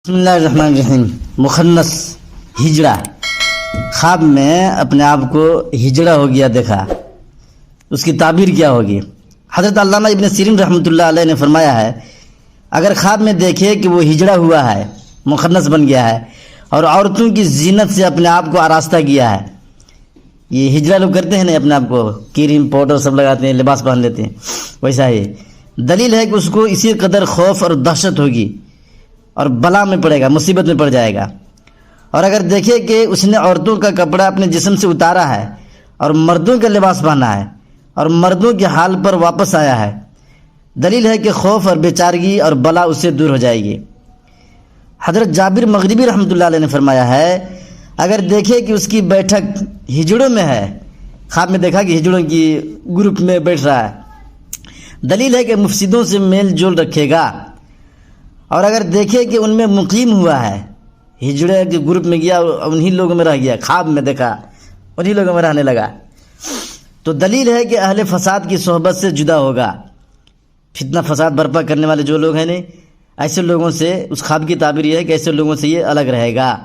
بسم اللہ الرحمن الرحیم۔ مخنث ہجڑا، خواب میں اپنے آپ کو ہجڑا ہو گیا دیکھا، اس کی تعبیر کیا ہوگی؟ حضرت علامہ ابن سیرین رحمۃ اللہ علیہ نے فرمایا ہے، اگر خواب میں دیکھے کہ وہ ہجڑا ہوا ہے، مخنث بن گیا ہے اور عورتوں کی زینت سے اپنے آپ کو آراستہ کیا ہے، یہ ہجڑا لوگ کرتے ہیں نا، اپنے آپ کو کریم پاؤڈر سب لگاتے ہیں، لباس پہن لیتے ہیں، ویسا ہی دلیل ہے کہ اس کو اسی قدر خوف اور دہشت ہوگی اور بلا میں پڑے گا، مصیبت میں پڑ جائے گا۔ اور اگر دیکھے کہ اس نے عورتوں کا کپڑا اپنے جسم سے اتارا ہے اور مردوں کا لباس پہنا ہے اور مردوں کے حال پر واپس آیا ہے، دلیل ہے کہ خوف اور بیچارگی اور بلا اس سے دور ہو جائے گی۔ حضرت جابر مغربی رحمۃ اللہ علیہ نے فرمایا ہے، اگر دیکھے کہ اس کی بیٹھک ہجڑوں میں ہے، خواب میں دیکھا کہ ہجڑوں کی گروپ میں بیٹھ رہا ہے، دلیل ہے کہ مفسدوں سے میل جول رکھے گا۔ اور اگر دیکھے کہ ان میں مقیم ہوا ہے، ہجڑے کے گروپ میں گیا اور انہی لوگوں میں رہ گیا، خواب میں دیکھا انہی لوگوں میں رہنے لگا، تو دلیل ہے کہ اہل فساد کی صحبت سے جدا ہوگا۔ فتنہ فساد برپا کرنے والے جو لوگ ہیں ایسے لوگوں سے، اس خواب کی تعبیر یہ ہے کہ ایسے لوگوں سے یہ الگ رہے گا۔